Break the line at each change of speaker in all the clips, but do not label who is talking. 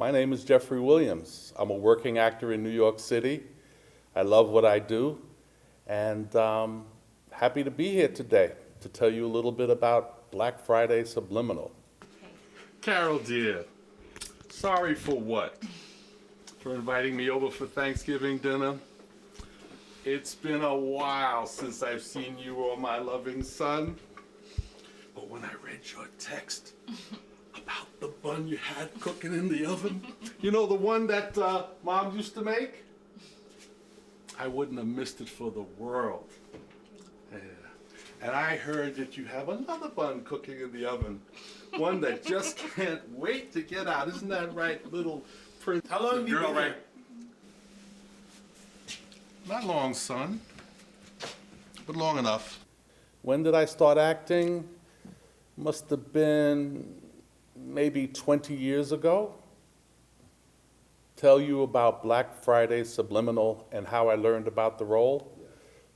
My name is Jeffrey Williams. I'm a working actor in New York City. I love what I do, and happy to be here today to tell you a little bit about Black Friday Subliminal.
Carole, dear, sorry for what? For inviting me over for Thanksgiving dinner? It's been a while since I've seen you or my loving son. But when I read your text about the bun you had cooking in the oven, you know, the one that Mom used to make? I wouldn't have missed it for the world. Yeah. And I heard that you have another bun cooking in the oven. One that just can't wait to get out. Isn't that right, little prince?
How long have you been here?
Not long, son, but long enough.
When did I start acting? Must have been maybe 20 years ago. Tell you about Black Friday Subliminal and how I learned about the role?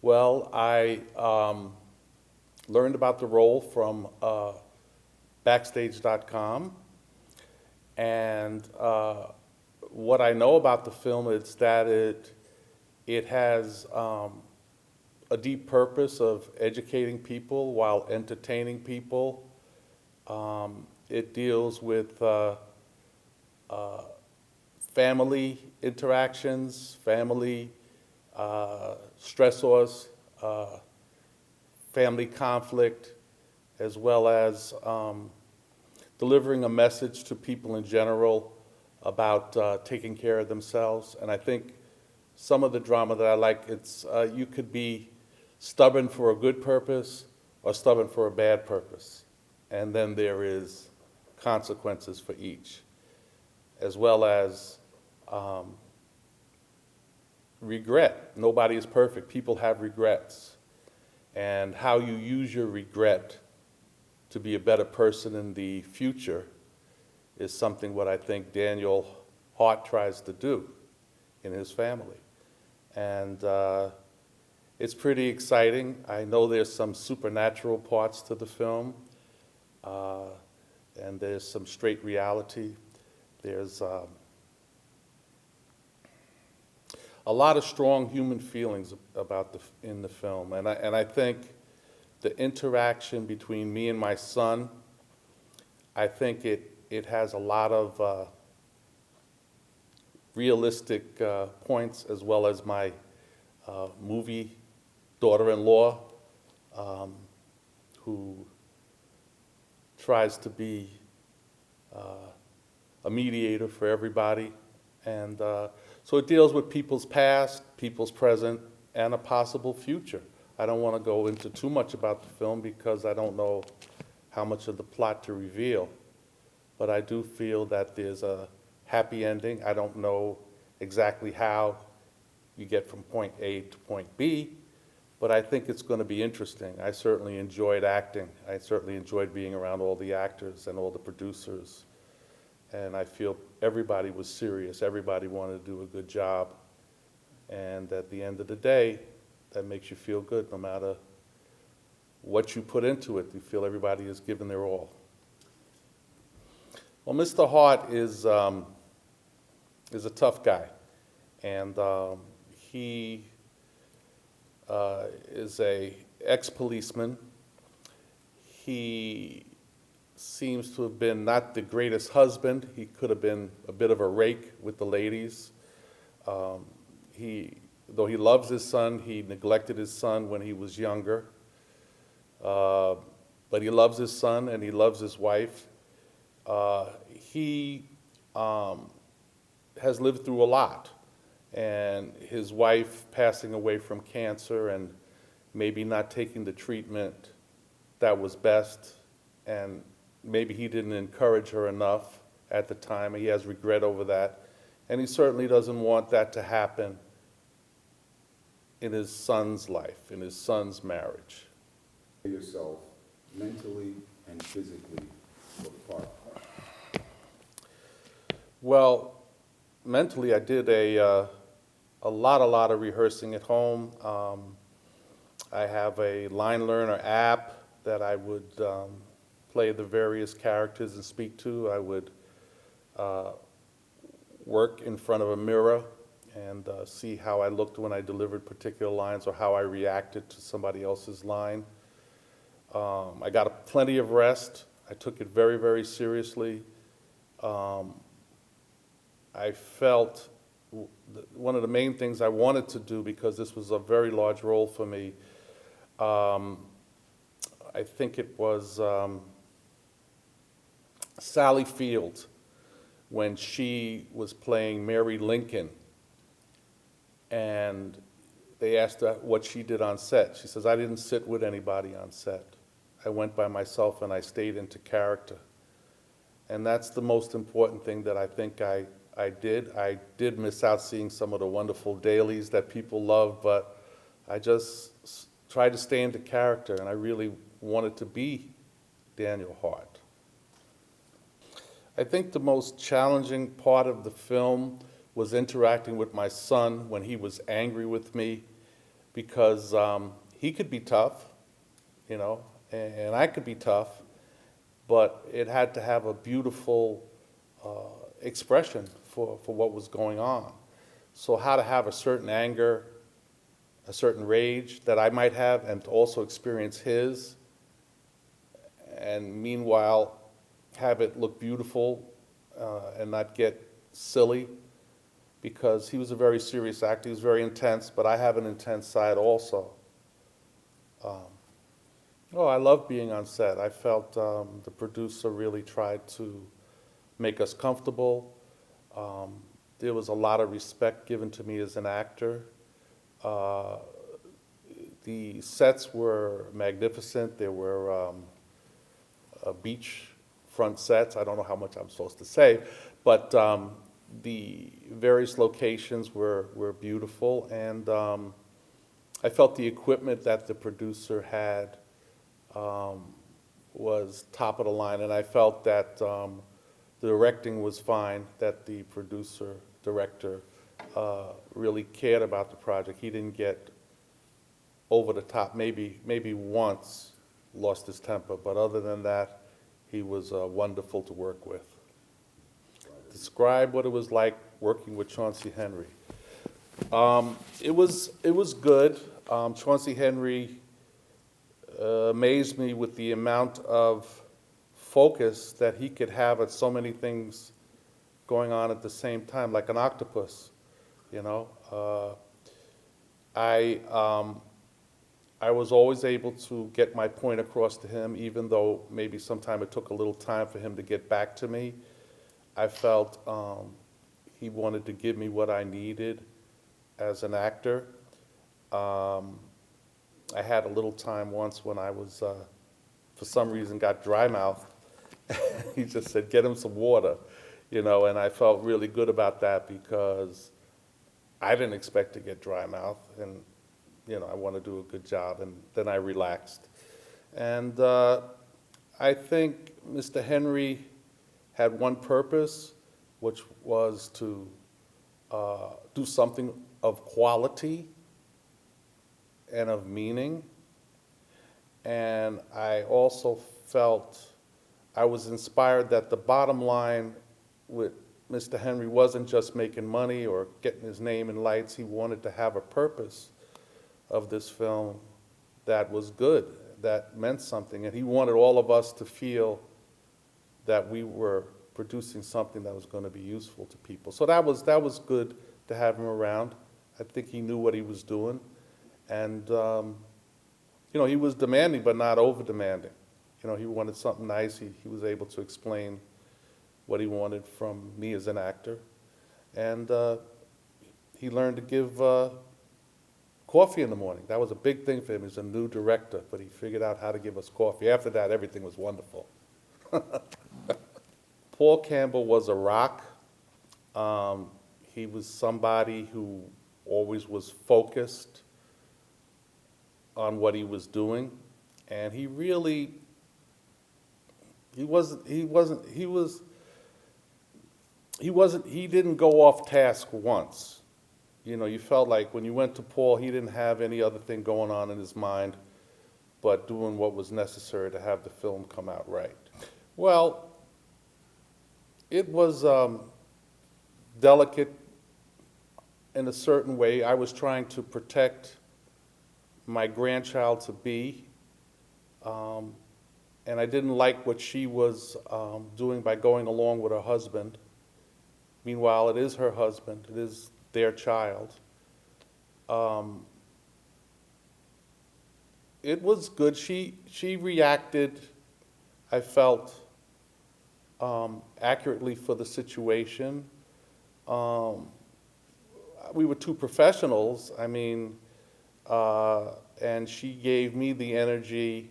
Well, I learned about the role from Backstage.com, and what I know about the film is that it has a deep purpose of educating people while entertaining people. It deals with family interactions, family stressors, family conflict, as well as delivering a message to people in general about taking care of themselves. And I think some of the drama that I like, it's you could be stubborn for a good purpose or stubborn for a bad purpose. And then there is consequences for each, as well as regret. Nobody is perfect. People have regrets. And how you use your regret to be a better person in the future is something what I think Daniel Hart tries to do in his family. And it's pretty exciting. I know there's some supernatural parts to the film, and there's some straight reality. There's a lot of strong human feelings about in the film, and I think the interaction between me and my son, I think it has a lot of realistic points, as well as my movie daughter-in-law, who tries to be a mediator for everybody. And so it deals with people's past, people's present, and a possible future. I don't want to go into too much about the film because I don't know how much of the plot to reveal. But I do feel that there's a happy ending. I don't know exactly how you get from point A to point B, but I think it's going to be interesting. I certainly enjoyed acting. I certainly enjoyed being around all the actors and all the producers. And I feel everybody was serious. Everybody wanted to do a good job. And at the end of the day, that makes you feel good no matter what you put into it. You feel everybody is giving their all. Well, Mr. Hart is a tough guy. And he is a ex-policeman. He seems to have been not the greatest husband. He could have been a bit of a rake with the ladies. Though he loves his son, he neglected his son when he was younger. But he loves his son and he loves his wife. He has lived through a lot. And his wife passing away from cancer and maybe not taking the treatment that was best, and maybe he didn't encourage her enough at the time. He has regret over that. And he certainly doesn't want that to happen in his son's life, in his son's marriage.
Yourself mentally and physically for the part?
Well, mentally I did a lot of rehearsing at home. I have a line learner app that I would play the various characters and speak to. I would work in front of a mirror and see how I looked when I delivered particular lines or how I reacted to somebody else's line. I got plenty of rest. I took it very, very seriously. I felt one of the main things I wanted to do, because this was a very large role for me, I think it was Sally Field, when she was playing Mary Lincoln, and they asked her what she did on set. She says, "I didn't sit with anybody on set. I went by myself and I stayed into character." And that's the most important thing that I think I did. I did miss out seeing some of the wonderful dailies that people love, but I just tried to stay into character, and I really wanted to be Daniel Hart. I think the most challenging part of the film was interacting with my son when he was angry with me, because he could be tough, you know, and I could be tough, but it had to have a beautiful expression for what was going on. So how to have a certain anger, a certain rage that I might have, and to also experience his, and meanwhile have it look beautiful and not get silly, because he was a very serious actor. He was very intense, but I have an intense side also. I love being on set. I felt the producer really tried to make us comfortable. There was a lot of respect given to me as an actor. The sets were magnificent. There were beachfront sets. I don't know how much I'm supposed to say, but the various locations were beautiful, and I felt the equipment that the producer had was top of the line, and I felt that the directing was fine, that the director really cared about the project. He didn't get over the top, maybe once lost his temper, but other than that, he was wonderful to work with. Describe what it was like working with Chauncey Henry. It was good. Chauncey Henry amazed me with the amount of focus that he could have at so many things going on at the same time, like an octopus, you know. I was always able to get my point across to him, even though maybe sometime it took a little time for him to get back to me. I felt he wanted to give me what I needed as an actor. I had a little time once when I was, for some reason, got dry mouth. He just said, "Get him some water," you know, and I felt really good about that, because I didn't expect to get dry mouth, and you know, I want to do a good job, and then I relaxed. And I think Mr. Henry had one purpose, which was to do something of quality and of meaning. And I also felt I was inspired that the bottom line with Mr. Henry wasn't just making money or getting his name in lights. He wanted to have a purpose of this film that was good, that meant something. And he wanted all of us to feel that we were producing something that was going to be useful to people. So that was good to have him around. I think he knew what he was doing. And, you know, he was demanding, but not over-demanding. You know, he wanted something nice. He was able to explain what he wanted from me as an actor. And he learned to give coffee in the morning. That was a big thing for him. He's a new director, but he figured out how to give us coffee. After that, everything was wonderful. Paul Campbell was a rock. He was somebody who always was focused on what he was doing, and he really, he didn't go off task once. You know, you felt like when you went to Paul, he didn't have any other thing going on in his mind but doing what was necessary to have the film come out right. Well, it was delicate in a certain way. I was trying to protect my grandchild to be, and I didn't like what she was doing by going along with her husband. Meanwhile, it is her husband, it is their child. It was good. She reacted, I felt, accurately for the situation. We were two professionals, I mean, and she gave me the energy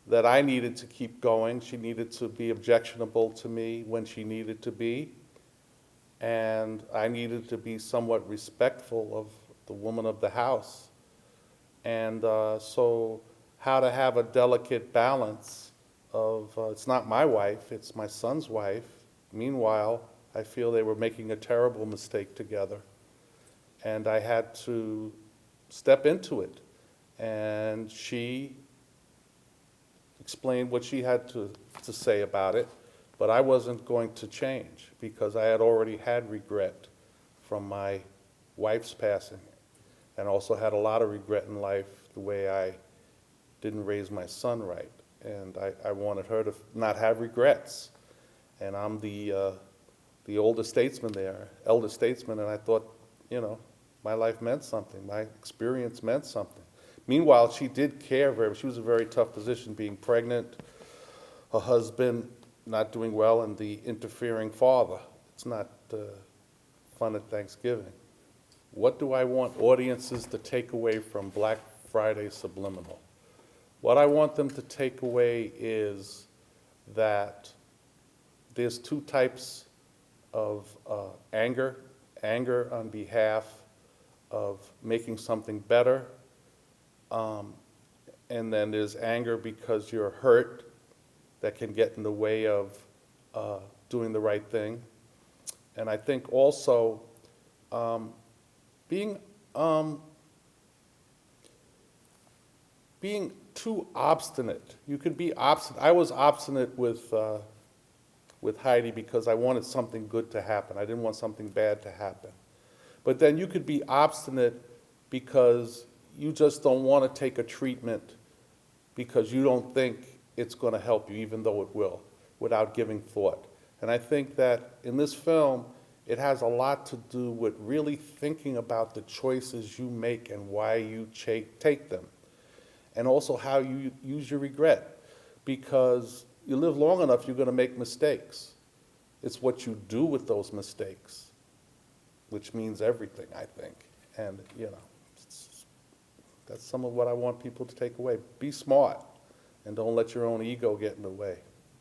that I needed to keep going. She needed to be objectionable to me when she needed to be, and I needed to be somewhat respectful of the woman of the house. And so how to have a delicate balance of, it's not my wife, it's my son's wife. Meanwhile, I feel they were making a terrible mistake together. And I had to step into it. And she explained what she had to say about it, but I wasn't going to change because I had already had regret from my wife's passing, and also had a lot of regret in life the way I didn't raise my son right. And I wanted her to not have regrets. And I'm the older statesman there, elder statesman, and I thought, you know, my life meant something. My experience meant something. Meanwhile, she did care very much. She was in a very tough position, being pregnant, her husband not doing well, and the interfering father. It's not fun at Thanksgiving. What do I want audiences to take away from Black Friday Subliminal? What I want them to take away is that there's two types of anger. Anger on behalf of making something better, and then there's anger because you're hurt that can get in the way of doing the right thing. And I think also being too obstinate. You can be obstinate. I was obstinate with Heidi because I wanted something good to happen. I didn't want something bad to happen. But then you could be obstinate because you just don't want to take a treatment because you don't think it's going to help you, even though it will, without giving thought. And I think that in this film, it has a lot to do with really thinking about the choices you make and why you take them. And also how you use your regret. Because you live long enough, you're going to make mistakes. It's what you do with those mistakes, which means everything, I think. And, you know, that's some of what I want people to take away. Be smart, and don't let your own ego get in the way.